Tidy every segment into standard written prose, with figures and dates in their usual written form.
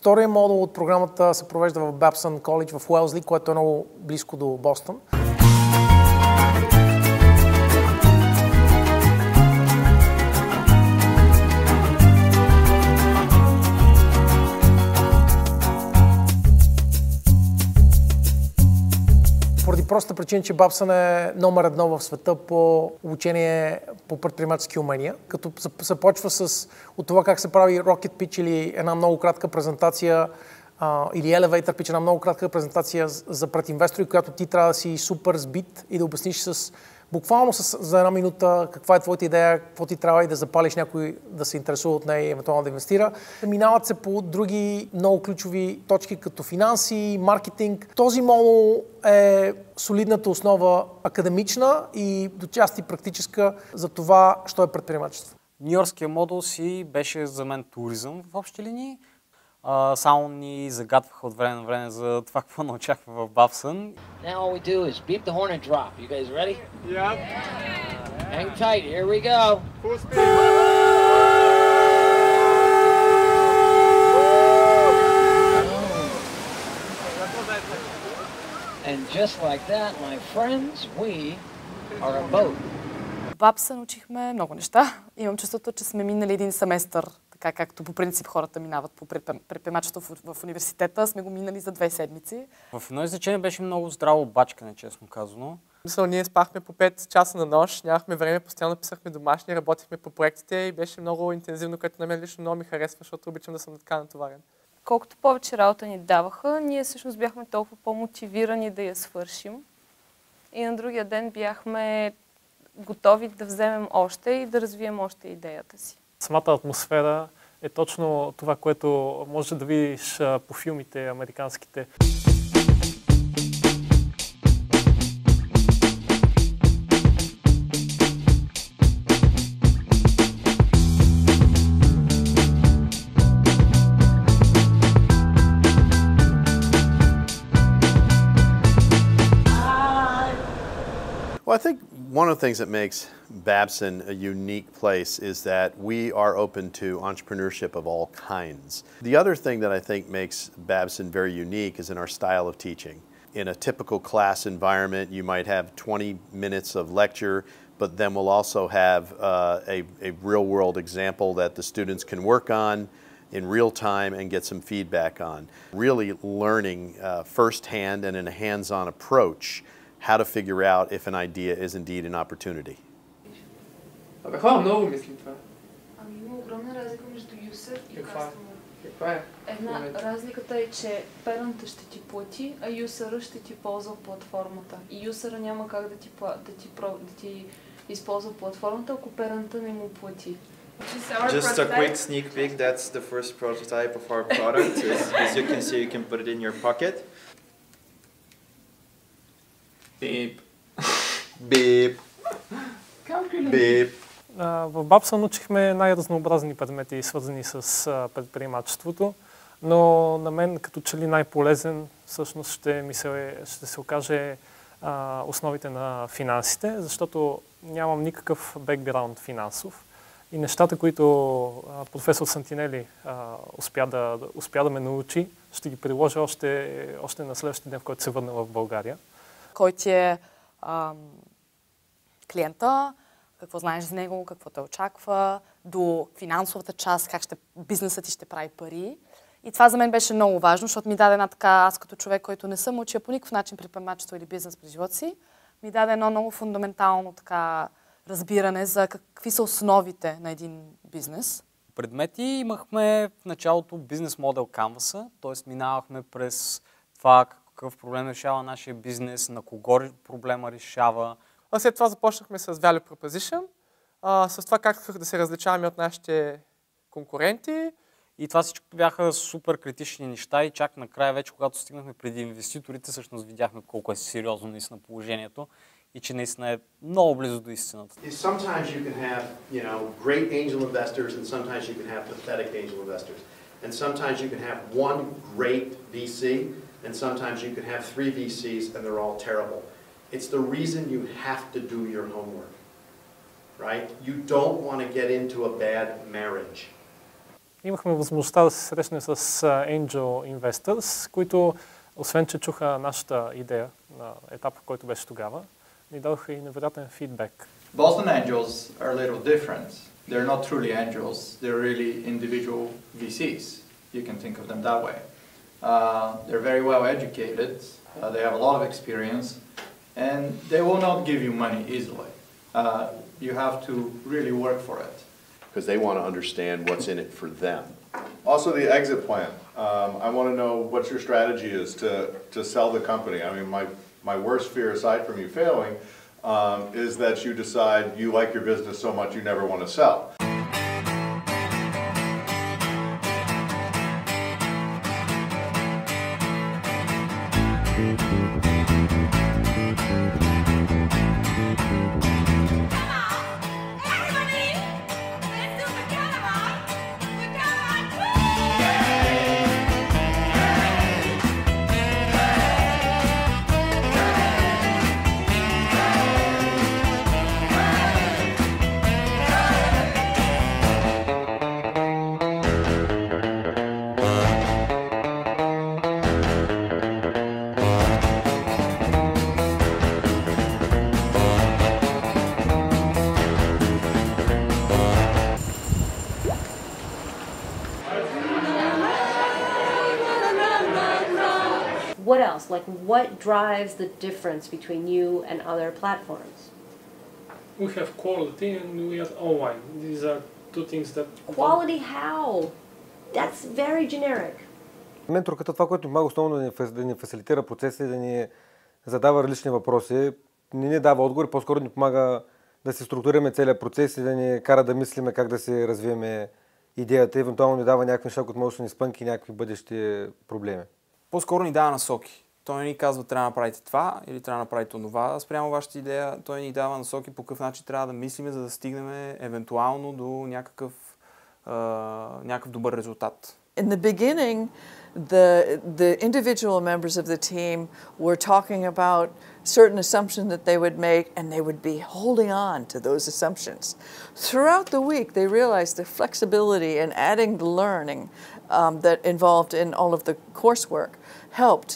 Втория модул от програмата се провежда в Babson College в Уелсли, което е много близко до Бостън. Поради простата причина, че Babson е номер 1 в света по обучение по предприемачески умения, като се почва от това как се прави rocket pitch или една много кратка презентация или elevator pitch, една много кратка презентация пред инвестори, която ти трябва да си супер сбит и да обясниш буквално за една минута каква е твоята идея, какво ти трябва и да запалиш някой да се интересува от нея и евентуално да инвестира. Минават се по други много ключови точки, като финанси, маркетинг. Този модул е солидната основа академична и до части практическа за това, що е предприемачество. Нью-йоркския модул си беше за мен туризъм в общи линии. Само ни загадваха от време на време за това, какво научахме в Babson. Now all we do is beep the horn and drop. You guys ready? Yeah. Hang tight. Here we go. Full speed. And just like that, my friends, we are a boat. В Babson учихме много неща. Имам чувството, че сме минали един семестър, така както по принцип хората минават по предприемачеството в университета, сме го минали за 2 седмици. В едно изречение беше много здраво бачкане, честно казано. Ние спахме по 5 часа на нощ, нямахме време, постоянно писахме домашни, работихме по проектите и беше много интензивно, което на мен лично много ми харесва, защото обичам да съм така натоварен. Колкото повече работа ни даваха, ние всъщност бяхме толкова по-мотивирани да я свършим. И на другия ден бяхме готови да вземем още и да развием още идеята си. Самата атмосфера е точно това, което може да видиш по филмите американските. Well, I think one of the things that makes Babson a unique place is that we are open to entrepreneurship of all kinds. The other thing that I think makes Babson very unique is in our style of teaching. In a typical class environment, you might have 20 minutes of lecture, but then we'll also have a real-world example that the students can work on in real time and get some feedback on. Really learning firsthand and in a hands-on approach how to figure out if an idea is indeed an opportunity. Хора много мислим това. Има огромна разлика между юсър и customer. Каква е? Разликата е, че парента ще ти плати, а юсъра ще ти ползва платформата. И юсъра няма как да ти използва платформата, ако парента не му плати. Just a quick sneak peek, that's the first prototype of our product. As you can see, you can put it in your pocket. Beep. Beep. Beep. В Babson научихме най-разнообразни предмети, свързани с предприемачеството, но на мен като че ли най-полезен всъщност ще се окаже основите на финансите, защото нямам никакъв бекграунд финансов. И нещата, които професор Сантинели успя да ме научи, ще ги приложа още на следващия ден, в който се върна в България. Кой ти е клиента, какво знаеш за него, какво те очаква, до финансовата част, как бизнесът ти ще прави пари. И това за мен беше много важно, защото ми даде аз като човек, който не съм учил по никакъв начин предприемачество или бизнес през живота си, ми даде едно много фундаментално разбиране за какви са основите на един бизнес. Предмети имахме в началото бизнес модел Canvas, т.е. минавахме през това какъв проблем решава нашия бизнес, на кого проблема решава. А след това започнахме с Value Proposition, с това как да се различаваме от нашите конкуренти. И това всичко бяха супер критични неща и чак накрая вече, когато стигнахме преди инвеститорите, всъщност видяхме колко е сериозно наистина положението и че наистина е много близо до истината. Sometimes you can have, great angel investors and sometimes you can have pathetic angel investors. And sometimes you can have one great VC and sometimes you can have 3 VCs and they're all terrible. It's the reason you have to do your homework, right? You don't want to get into a bad marriage. Имахме възможността да се срещнем с Angel Investors, които, освен че чуха нашата идея на етапа, който беше тогава, ни дадоха и невероятен фидбек. Boston Angels are a little different. They're not truly angels. They're really individual VCs. You can think of them that way. They're very well educated. They have a lot of experience, and they will not give you money easily. You have to really work for it. Because they want to understand what's in it for them. Also the exit plan. I want to know what your strategy is to sell the company. I mean, my worst fear, aside from you failing, is that you decide you like your business so much you never want to sell. What else? Like, what drives the difference between you and other platforms? We have quality and we are online. These are two things that... Quality how? That's very generic. Менторката, това, което помага основно да ни фасилитира процеса и да ни задава различни въпроси, не ни дава отговори, по-скоро ни помага да се структурираме целият процес и да ни кара да мислиме как да се развиеме идеята, евентуално ни дава някакви неща, които може да ни спънки някакви бъдещи проблеми. По-скоро ни дава насоки. Той не ни казва, трябва да направите това или трябва да направите онова спрямо вашата идея. Той ни дава насоки по какъв начин трябва да мислиме, за да стигнем евентуално до някакъв добър резултат. In the beginning, the individual members of the team were talking about certain assumptions that they would make, and they would be holding on to those assumptions. Throughout the week, they realized the flexibility and adding the learning that involved in all of the coursework helped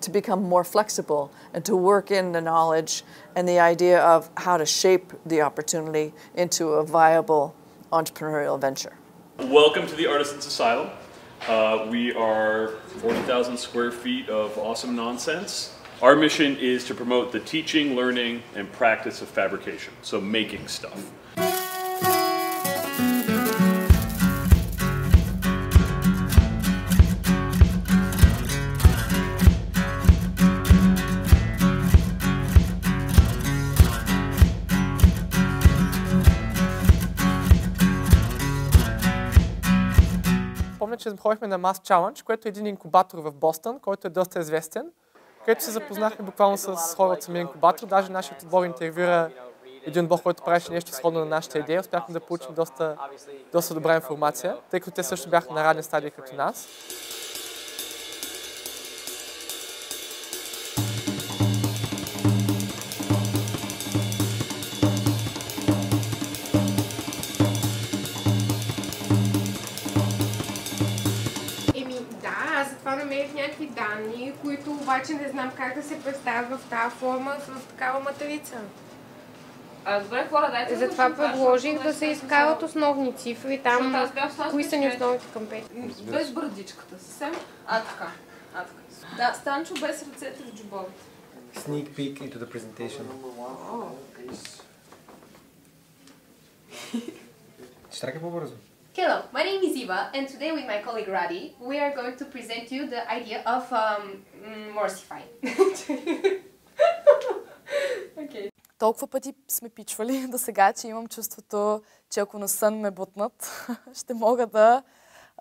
to become more flexible and to work in the knowledge and the idea of how to shape the opportunity into a viable entrepreneurial venture. Welcome to the Artisans Asylum. We are 40,000 square feet of awesome nonsense. Our mission is to promote the teaching, learning, and practice of fabrication, so making stuff. Помня, че ходихме на Mass Challenge, което е един инкубатор в Бостън, който е доста известен, където се запознахме буквално с хора от самия инкубатор. Даже нашият отбор интервюира един отбор, който правеше нещо сходно на нашата идея. Успяхме да получим доста добра информация, тъй като те също бяха на ранни стадии като нас. Намерих някакви данни, които обаче не знам как да се представят в тази форма, в такава матрица. Добре, хора, дайте да затова предложих да се изкарат основни цифри, там кои са ни основните кампети. Без брадичката, съвсем. Така. Да, Станчо без ръцете в джобовете. Sneak peek into the presentation. Ще тръгне по-бързо. Hello, my name is Eva, and today with my colleague Radi, we are going to present you the idea of Morcify. Okay. Толкова пъти сме пичвали до сега, че имам чувството, че ако на сън ме бутнат, ще мога да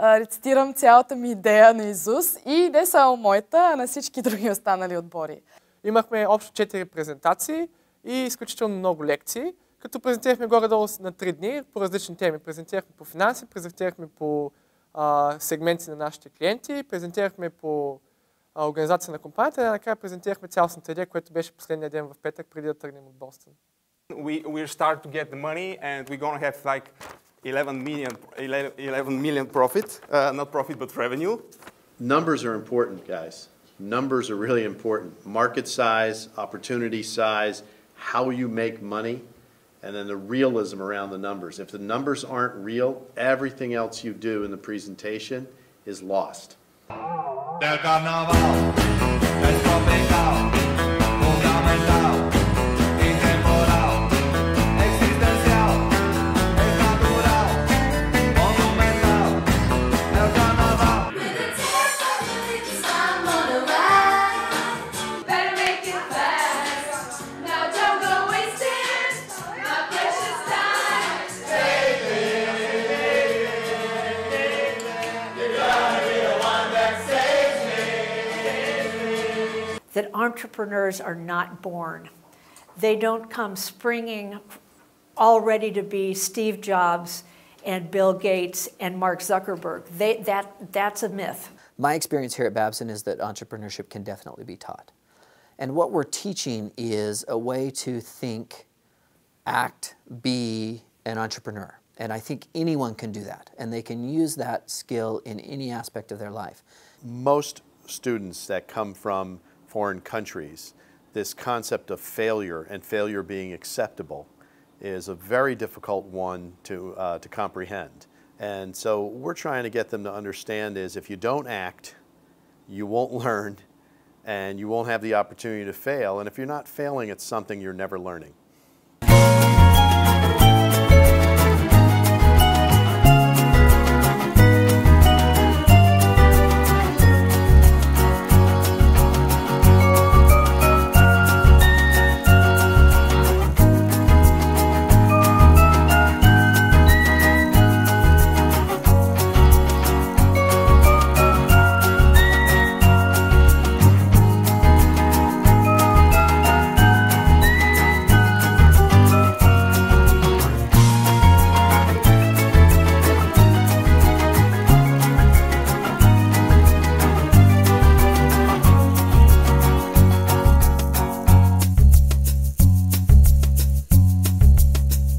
рецитирам цялата ми идея на Изус и не само моята, а на всички други останали отбори. Имахме общо 4 презентации и изключително много лекции, като презентирахме горе-долу на 3 дни по различни теми. Презентирахме по финанси, презентирахме по сегменти на нашите клиенти, презентирахме по организация на компанията и накрая презентирахме цялостната идея, което беше последния ден в петък, преди да тръгнем от Бостън. We're start to get the money and we're gonna have like 11 million profit, not profit, but revenue. Numbers are important, guys. Numbers are really important. Market size, opportunity size, how you make money, and then the realism around the numbers. If the numbers aren't real, everything else you do in the presentation is lost. Del carnaval, es tropical, fundamental, intemporal, existencial, es natural, monumental, el carnaval. Better make it fast. Now don't go wasting my precious time. You gotta be the one that saves me. That entrepreneurs are not born. They don't come springing all ready to be Steve Jobs and Bill Gates and Mark Zuckerberg. That's a myth. My experience here at Babson is that entrepreneurship can definitely be taught. And what we're teaching is a way to think, act, be an entrepreneur. And I think anyone can do that. And they can use that skill in any aspect of their life. Most students that come from foreign countries, this concept of failure and failure being acceptable is a very difficult one to comprehend. And so we're trying to get them to understand is if you don't act, you won't learn, and you won't have the opportunity to fail. And if you're not failing at something, you're never learning.